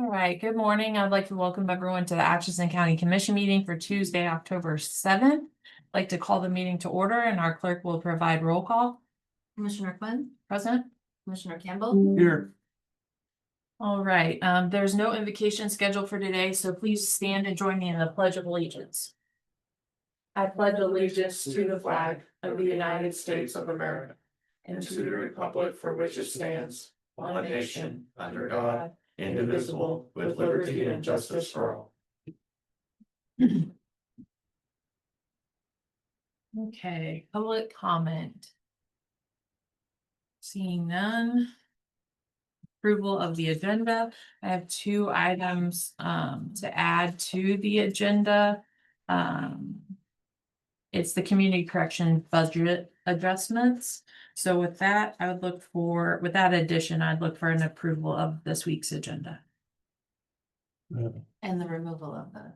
All right, good morning. I'd like to welcome everyone to the Atchison County Commission meeting for Tuesday, October 7th. I'd like to call the meeting to order and our clerk will provide roll call. Commissioner Quinn, Present. Commissioner Campbell. Here. All right, there's no invocation scheduled for today, so please stand and join me in the Pledge of Allegiance. I pledge allegiance to the flag of the United States of America and to the republic for which it stands, one nation, under God, indivisible, with liberty and justice for all. Okay, public comment. Seeing none. Approval of the agenda. I have two items to add to the agenda. It's the community correction budget adjustments. So with that, I would look for, with that addition, I'd look for an approval of this week's agenda. And the removal of the.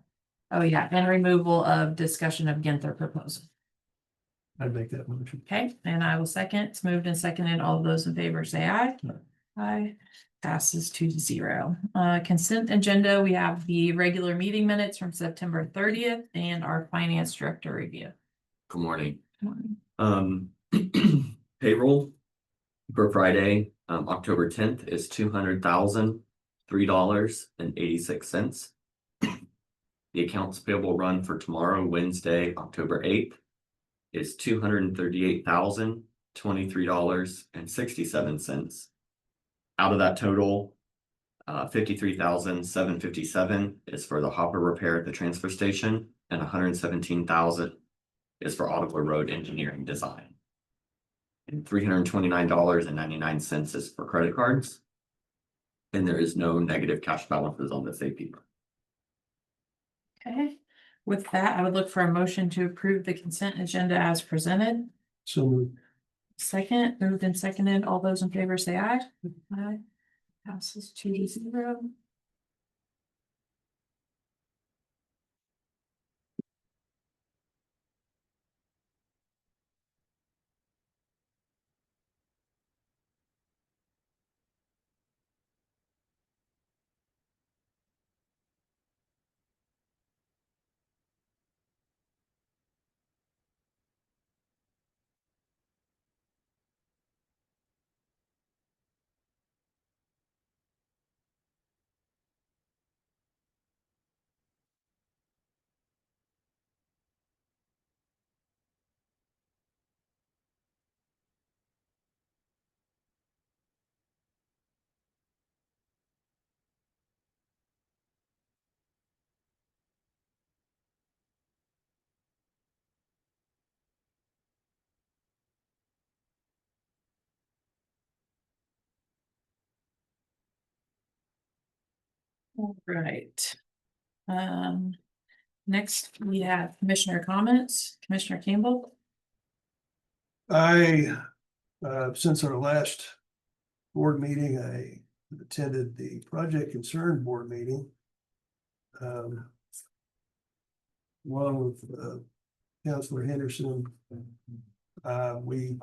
Oh, yeah, and removal of discussion of Ginther proposal. I'd make that motion. Okay, and I will second. It's moved and seconded. All those in favor say aye. Aye. Aye. Passes 2-0. Consent agenda, we have the regular meeting minutes from September 30th and our finance director review. Good morning. Payroll for Friday, October 10th is $200,003.86. The accounts payable run for tomorrow, Wednesday, October 8th is $238,023.67. Out of that total, $53,757 is for the hopper repair at the transfer station, and $117,000 is for Ottawa Road engineering design. And $329.99 is for credit cards. And there is no negative cash balances on this AP. Okay, with that, I would look for a motion to approve the consent agenda as presented. So moved. Second, moved and seconded. All those in favor say aye. Aye. Passes 2-0. All right. Next we have commissioner comments. Commissioner Campbell. Since our last board meeting, I attended the project concern board meeting. Along with Councilor Henderson, we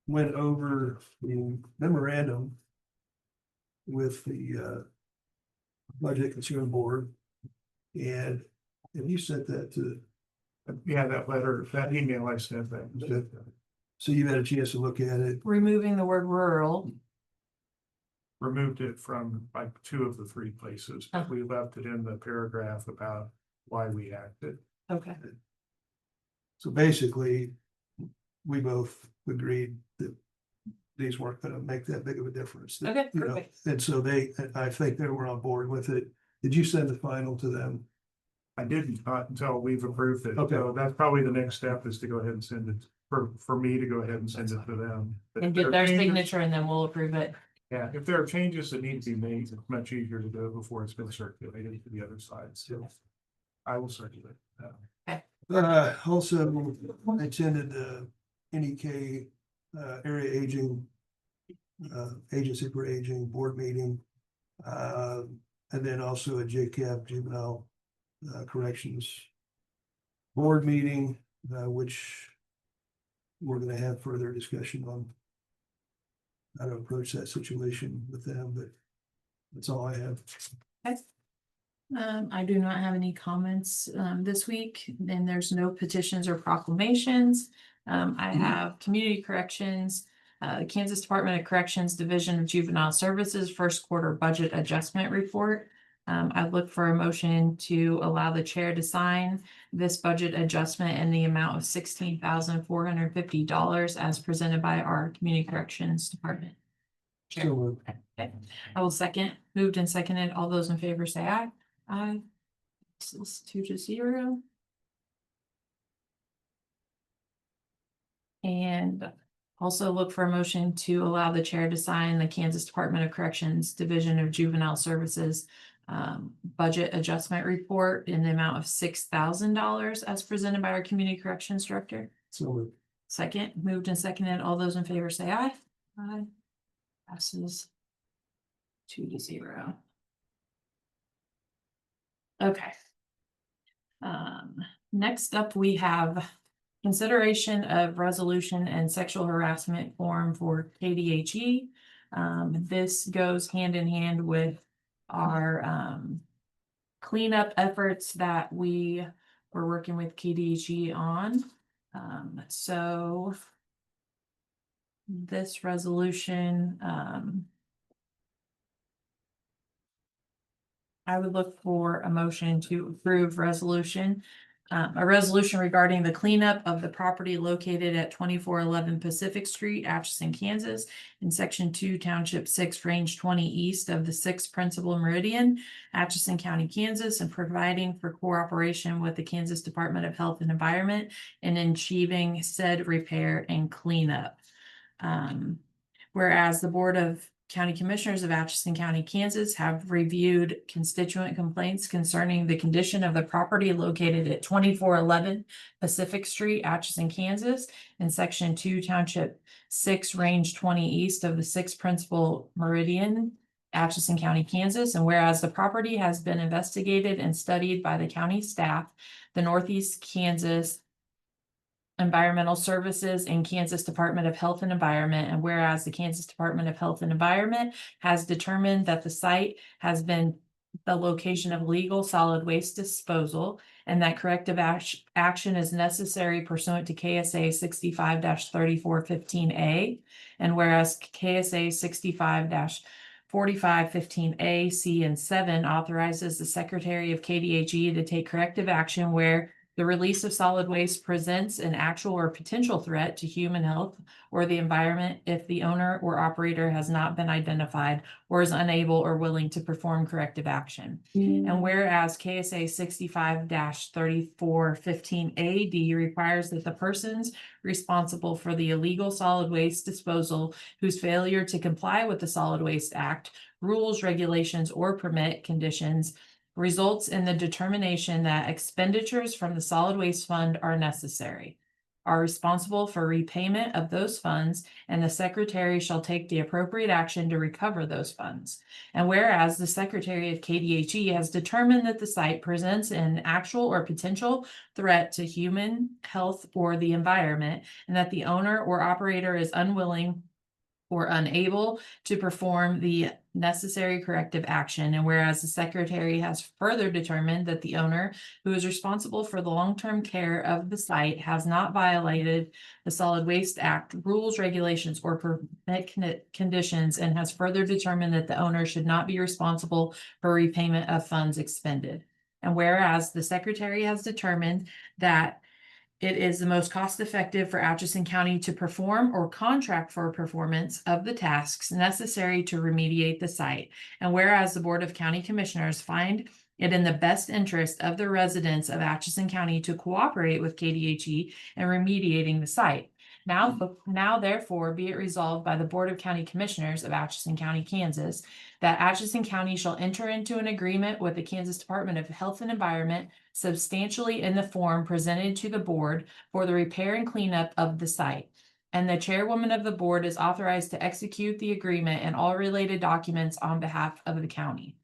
went over the memorandum with the budget concern board, and you sent that to. Yeah, that letter, that email I sent that. So you had a chance to look at it. Removing the word rural. Removed it from like 2 of the 3 places, but we left it in the paragraph about why we acted. Okay. So basically, we both agreed that these weren't gonna make that big of a difference. Okay, You know, perfect. and so I think they were on board with it. Did you send the final to them? I didn't, not until we've approved it. Okay. So that's probably the next step, is to go ahead and send it for me to go ahead and send it to them. But And if get there their are changes- signature and then we'll approve it. Yeah, if there are changes that need to be made, it's much easier to do it before it's been circulated to the other side. So I will circulate that. Also, I attended the NEK area aging agency for aging board meeting. And then also a JCAP juvenile corrections board meeting, which we're gonna have further discussion on how to approach that situation with them, but That's all I have. I do not have any comments, this week, and there's no petitions or proclamations. I have community corrections, Kansas Department of Corrections, Division of Juvenile Services, first quarter budget adjustment report. I look for a motion to allow the chair to sign this budget adjustment in the amount of $16,450 as presented by our Community Corrections Department. Chair. So moved. Okay. I will second. Moved and seconded. All those in favor say aye. Aye. This is 2-0. And also look for a motion to allow the chair to sign the Kansas Department of Corrections Division of Juvenile Services budget adjustment report in the amount of $6,000 as presented by our Community Corrections Director. So moved. Second, moved and seconded. All those in favor say aye. Aye. Passes 2-0. Okay. Next up, we have consideration of resolution and sexual harassment form for KDHE. This goes hand in hand with our cleanup efforts that we were working with KDHE on. So this resolution, I would look for a motion to approve resolution. A resolution regarding the cleanup of the property located at 2411 Pacific Street, Atchison, Kansas, in Section 2, Township 6, Range 20 east of the 6th Principal Meridian, Atchison County, Kansas, and providing for cooperation with the Kansas Department of Health and Environment in achieving said repair and cleanup. Whereas the Board of County Commissioners of Atchison County, Kansas have reviewed constituent complaints concerning the condition of the property located at 2411 Pacific Street, Atchison, Kansas, in Section 2, Township 6, Range 20 east of the 6th Principal Meridian, Atchison County, Kansas. And whereas the property has been investigated and studied by the county staff, the Northeast Kansas Environmental Services and Kansas Department of Health and Environment, and whereas the Kansas Department of Health and Environment has determined that the site has been the location of legal solid waste disposal and that corrective action is necessary pursuant to K.S.A. 65-3415A, and whereas K.S.A. 65-4515A, C, and 7 authorizes the Secretary of KDHE to take corrective action where the release of solid waste presents an actual or potential threat to human health or the environment if the owner or operator has not been identified or is unable or willing to perform corrective action. And whereas KSA 65-3415AD requires that the persons responsible for the illegal solid waste disposal whose failure to comply with the Solid Waste Act, rules, regulations, or permit conditions results in the determination that expenditures from the solid waste fund are necessary, are responsible for repayment of those funds, and the secretary shall take the appropriate action to recover those funds. And whereas the Secretary of KDHE has determined that the site presents an actual or potential threat to human health or the environment, and that the owner or operator is unwilling or unable to perform the necessary corrective action. And whereas the secretary has further determined that the owner who is responsible for the long-term care of the site has not violated the Solid Waste Act rules, regulations, or permit conditions, and has further determined that the owner should not be responsible for repayment of funds expended. And whereas the secretary has determined that it is the most cost-effective for Atchison County to perform or contract for performance of the tasks necessary to remediate the site. And whereas the Board of County Commissioners find it in the best interest of the residents of Atchison County to cooperate with KDHE in remediating the site. Now therefore be it resolved by the Board of County Commissioners of Atchison County, Kansas, that Atchison County shall enter into an agreement with the Kansas Department of Health and Environment substantially in the form presented to the board for the repair and cleanup of the site. And the chairwoman of the board is authorized to execute the agreement and all related documents on behalf of the county.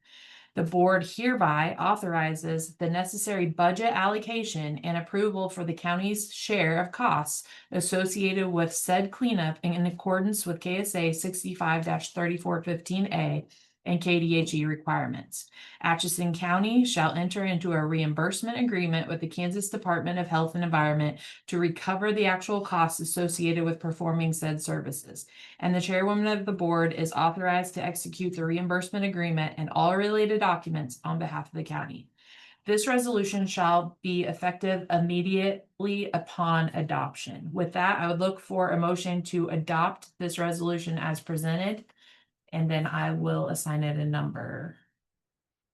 The board hereby authorizes the necessary budget allocation and approval for the county's share of costs associated with said cleanup in accordance with KSA 65-3415A, and KDHE requirements. Atchison County shall enter into a reimbursement agreement with the Kansas Department of Health and Environment to recover the actual costs associated with performing said services. And the chairwoman of the board is authorized to execute the reimbursement agreement and all related documents on behalf of the county. This resolution shall be effective immediately upon adoption. With that, I would look for a motion to adopt this resolution as presented. And then I will assign it a number.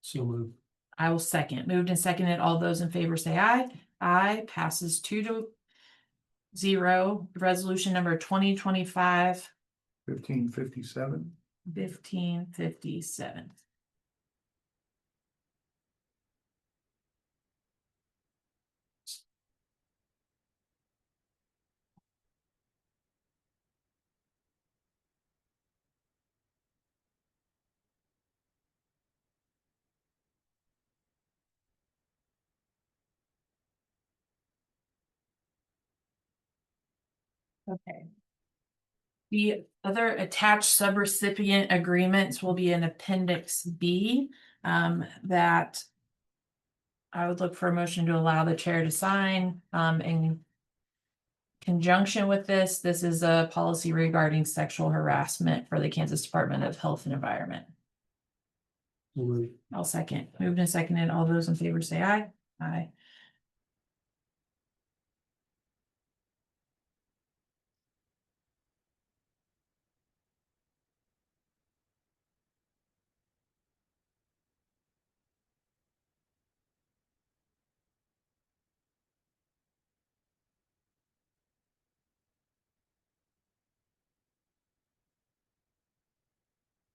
So moved. I will second. Moved and seconded. All those in favor say aye. Aye. Passes 2-0. Resolution number 2025 1557. 1557. Okay. The other attached subrecipient agreements will be in Appendix B, that I would look for a motion to allow the chair to sign, in conjunction with this. This is a policy regarding sexual harassment for the Kansas Department of Health and Environment. So moved. I'll second. Moved and seconded. All those in favor say aye. Aye.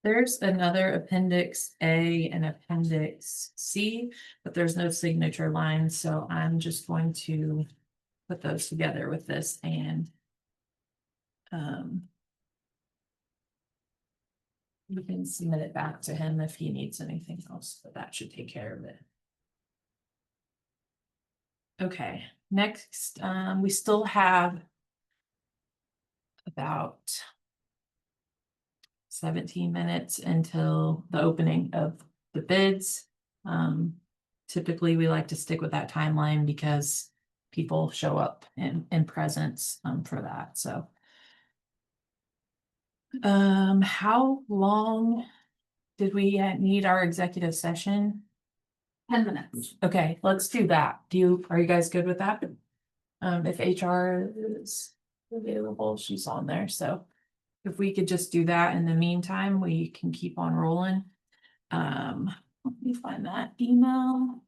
There's another Appendix A and Appendix C, but there's no signature line, so I'm just going to put those together with this and we can submit it back to him if he needs anything else, but that should take care of it. Okay, next, we still have about 17 minutes until the opening of the bids. Typically, we like to stick with that timeline because people show up in presence for that. So, how long did we need our executive session? 10 minutes. Okay, let's do that. Are you guys good with that? If HR is available, she's on there, so. If we could just do that in the meantime, we can keep on rolling. Let me find that email.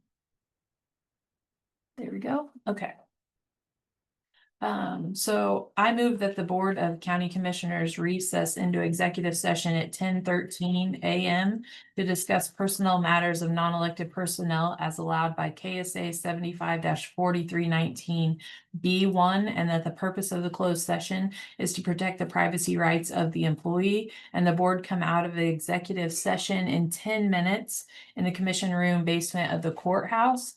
There we go. Okay. So I move that the Board of County Commissioners recess into executive session at 10:13 a.m. to discuss personnel matters of non-elected personnel as allowed by K.S.A 75-4319 B1, and that the purpose of the closed session is to protect the privacy rights of the employee, and the board come out of the executive session in 10 minutes in the commission room basement of the courthouse.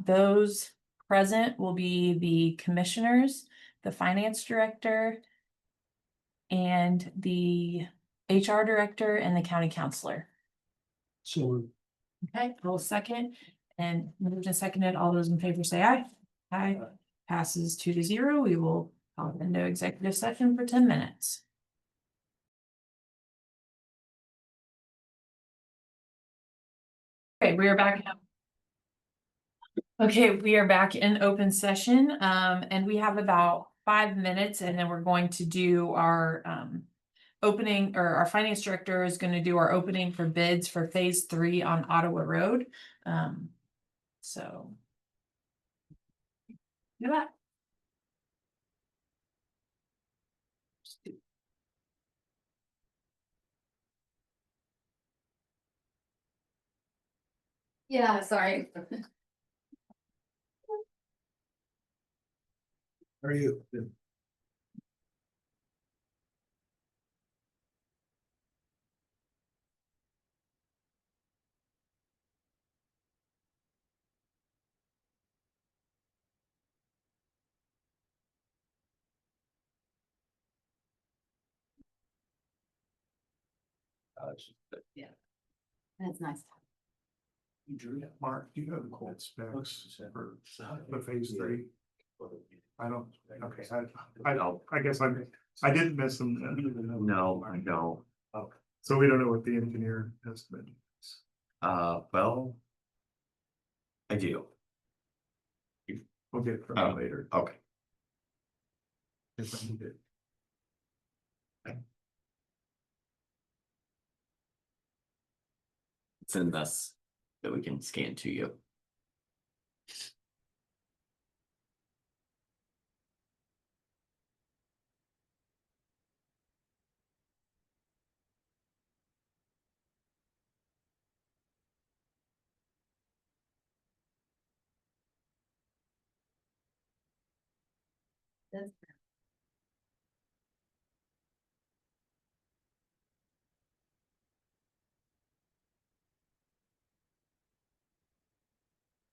Those present will be the commissioners, the finance director, and the HR director and the county counselor. So moved. Okay, roll second, and moved and seconded. All those in favor say aye. Aye. Passes 2-0. We will call into executive session for 10 minutes. Okay, we are back. Okay, we are back in open session, and we have about 5 minutes, and then we're going to do our opening, or our finance director is going to do our opening for bids for phase 3 on Ottawa Road. So do that. Yeah, sorry. How are you? And it's nice. Mark, do you have the quote specs for the phase 3? I don't, okay, I guess I didn't miss them. then. No, I don't. So we don't know what the engineer estimate is. Well. I do. We'll get it from Oh. you later. Okay. If I need it. It's in this that we can scan to you. That's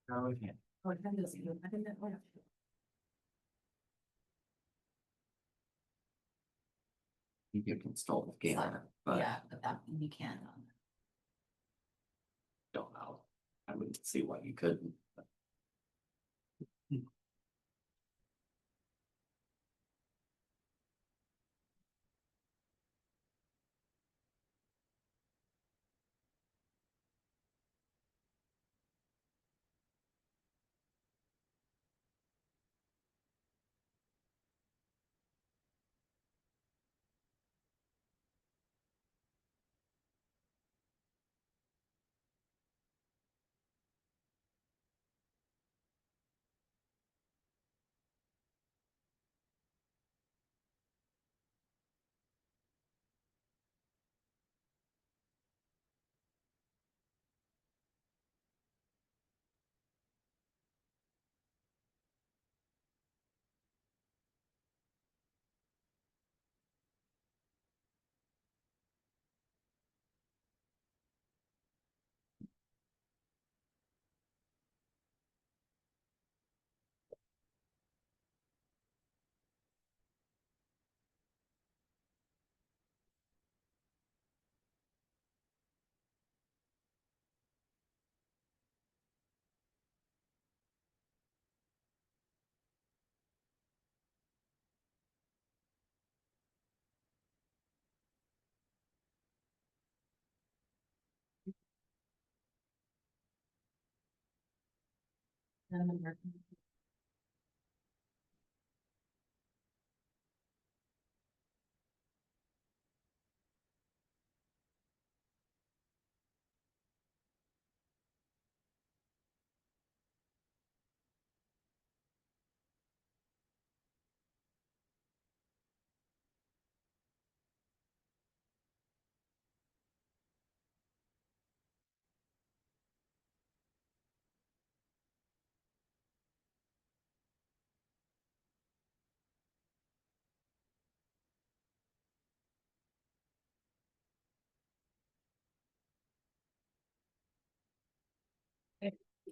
Oh, okay. Oh, I think that's good. I think that works. You can install the scanner, but Yeah, but that you can. don't know. I would see why you couldn't.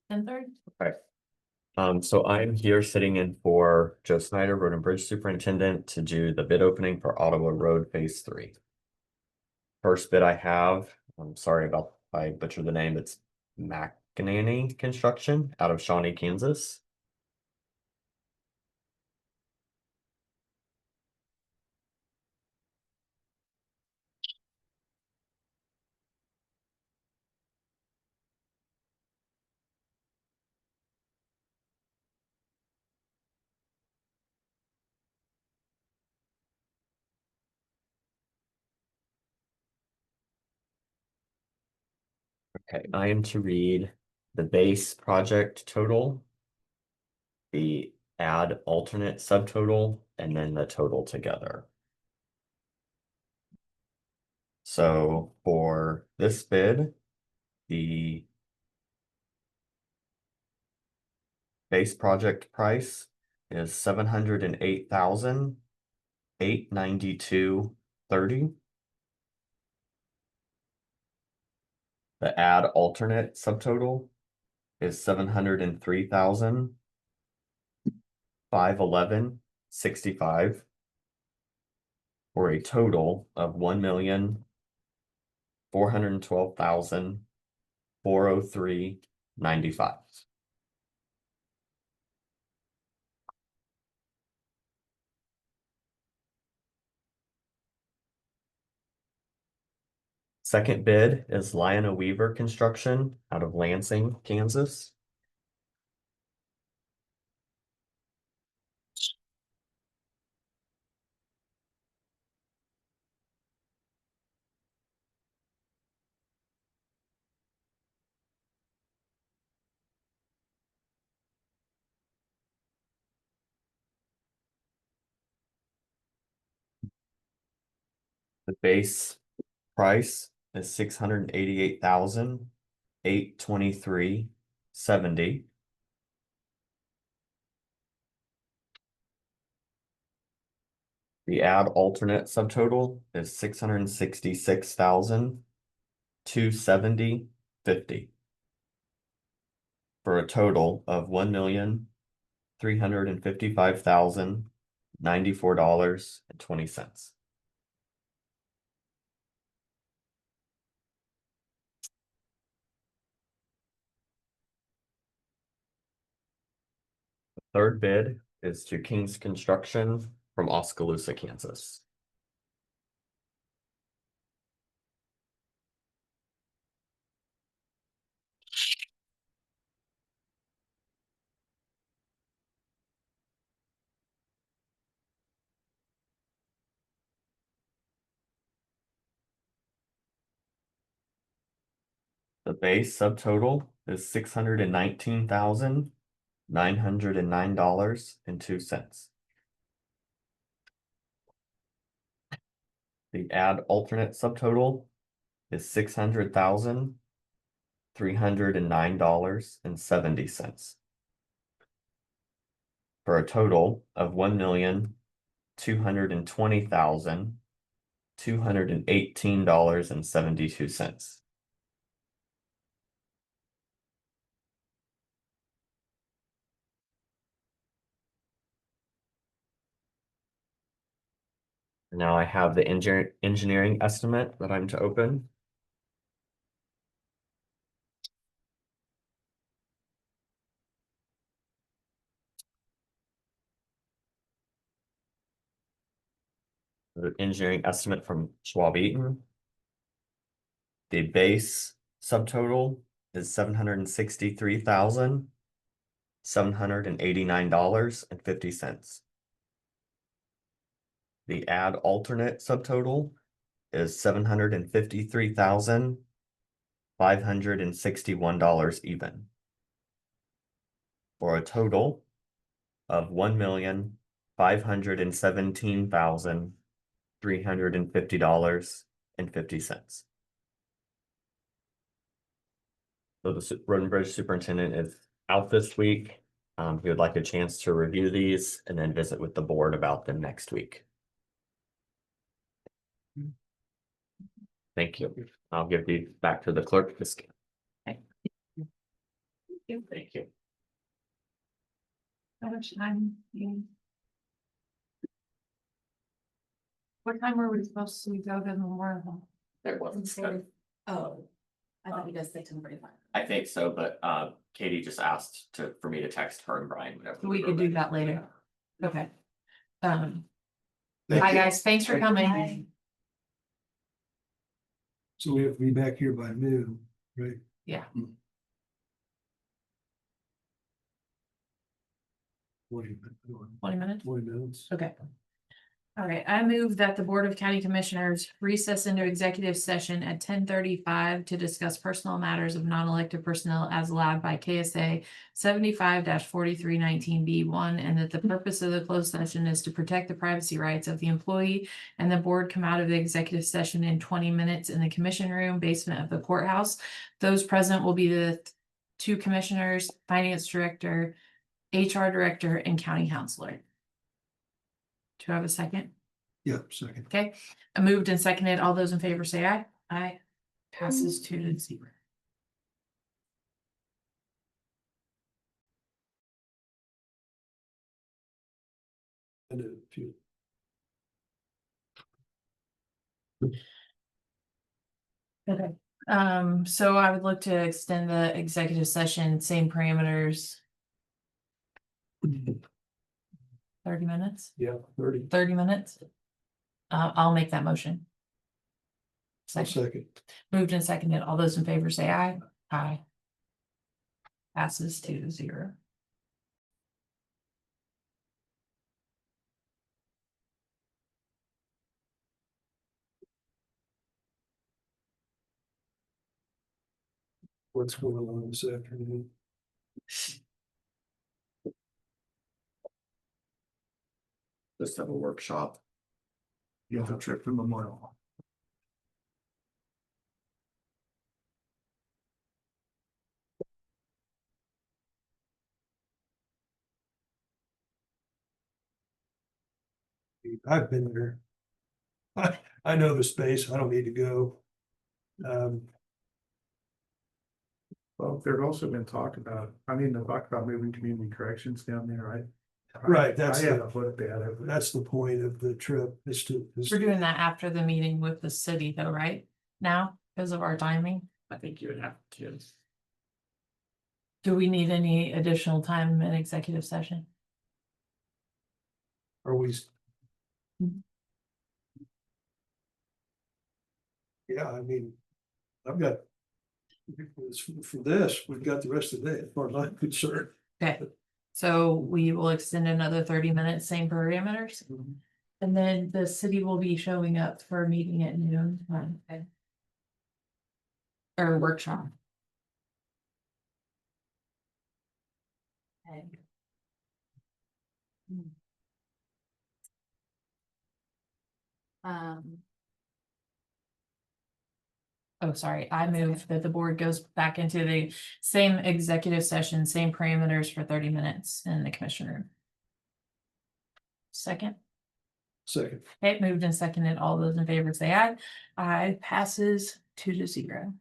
And third, Okay. So I'm here sitting in for Joe Snyder, Road and Bridge Superintendent, to do the bid opening for Ottawa Road Phase 3. First bid I have, I'm sorry about if I butchered the name, it's McEnany Construction out of Shawnee, Kansas. Okay, I am to read the base project total, the add alternate subtotal, and then the total together. So for this bid, the base project price is $708,892.30. The add alternate subtotal is $703,511.65 for a total of $412,403.95. Second bid is Lionel Weaver Construction out of Lansing, Kansas. The base price is $688,823.70. The add alternate subtotal is $666,270.50. For a total of $1,355,094.20. Third bid is to King's Construction from Oskaloosa, Kansas. The base subtotal is $619,909.02. The add alternate subtotal is $600,309.70. For a total of $1,220,218.72. Now I have the engineering estimate that I'm to open. The engineering estimate from Schwab Eaton. The base subtotal is $763,789.50. The add alternate subtotal is $753,561 even. For a total of $1,517,350.50. So the road and bridge superintendent is out this week. He would like a chance to review these and then visit with the board about them next week. Thank you. I'll give these back to the clerk to scan. Thank Thank you. How much time? What time were we supposed to go to the Memorial Hall? There wasn't scheduled. Oh, I thought you guys said 10:45. I think so, but Katie just asked for me to text her and Brian whenever. We could do that later. Okay. Thank Hi, you. guys. Thanks for coming. So we have to be back here by noon, right? Yeah. 20 20 minutes? 20 minutes. Okay. All right, I move that the Board of County Commissioners recess into executive session at 10:35 to discuss personal matters of non-elected personnel as allowed by K.S.A. 75-4319B1, and that the purpose of the closed session is to protect the privacy rights of the employee, and the board come out of the executive session in 20 minutes in the commission room basement of the courthouse. Those present will be the two commissioners, finance director, HR director, and county counselor. Do I have a second? Yep, second. Okay, I moved and seconded. All those in favor say aye. Aye. Passes 2-0. And a few. Okay, so I would look to extend the executive session, same parameters, 30 minutes, Yeah, 30. 30 minutes. I'll make that motion. I'll Second, second. moved and seconded. All those in favor say aye. Aye. Passes 2-0. What's going on this afternoon? Just have a workshop. You have a trip to Memorial. I've been there. I know the space. I don't need to go. Well, there's also been talk about, moving community corrections down there, right? Right, that's I the- haven't looked at it. That's the point of the trip is We're doing that after the meeting with the city though, right? Now, because of our timing. I think you would have to. Do we need any additional time in executive session? are we? Mhm. Yeah, I mean, I've got. For this, we've got the rest of the day, as far as I'm concerned. Okay, so we will extend another 30 minutes, same parameters. And then the city will be showing up for a meeting at noon. Okay. Or workshop. Okay. Um, Oh, sorry, I move that the board goes back into the same executive session, same parameters for 30 minutes in the commission room. Second, Second, okay, moved and seconded. All those in favor say aye. Aye passes 2-0.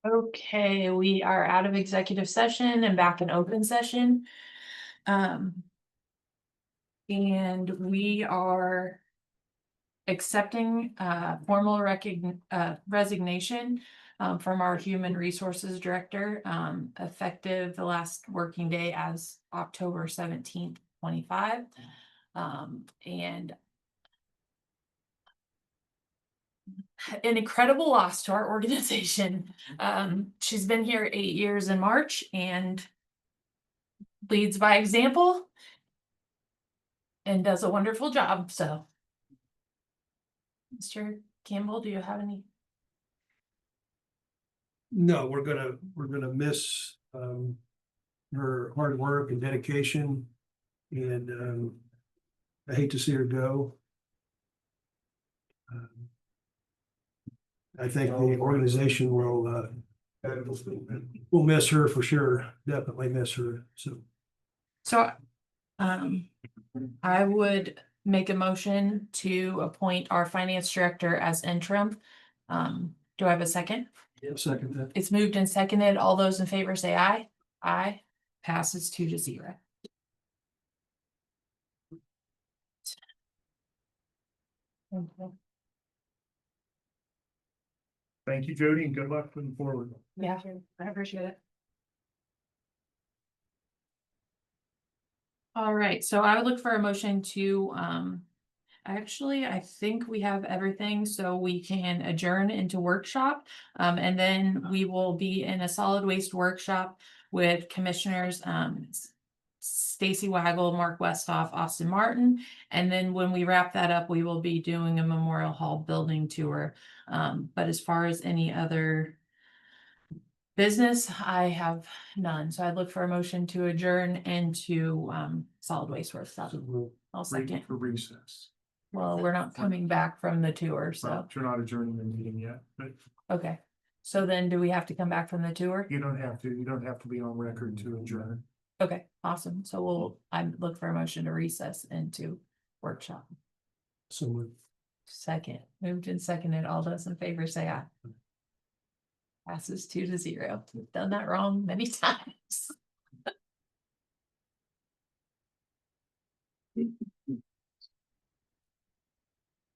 Okay, we are out of executive session and back in open session. And we are accepting formal resignation from our human resources director, effective the last working day as October 17th, 25. And an incredible loss to our organization. She's been here 8 years in March and leads by example and does a wonderful job. So, Mr. Campbell, do you have any? no, we're gonna miss her hard work and dedication. And I hate to see her go. I think the organization will miss her for sure, definitely miss her, so. So, I would make a motion to appoint our finance director as interim. Do I have a second? Second that. It's moved and seconded. All those in favor say aye. Aye. Passes 2-0. Okay. Thank you, Jody, and good luck moving forward. Yeah, I appreciate it. All right, so I would look for a motion to, actually, I think we have everything, so we can adjourn into workshop. And then we will be in a solid waste workshop with commissioners, Stacy Waggle, Mark Westhoff, Austin Martin. And then when we wrap that up, we will be doing a Memorial Hall building tour. But as far as any other business, I have none. So I'd look for a motion to adjourn into solid waste workshop. I'll second. For recess. Well, we're not coming back from the tour, so, Well, you're not adjourning the meeting yet, but okay. So then do we have to come back from the tour? you don't have to be on record to adjourn. Okay, awesome. So I look for a motion to recess into workshop. So Second, moved and seconded. All those in favor say aye. Passes 2-0. We've done that wrong many times.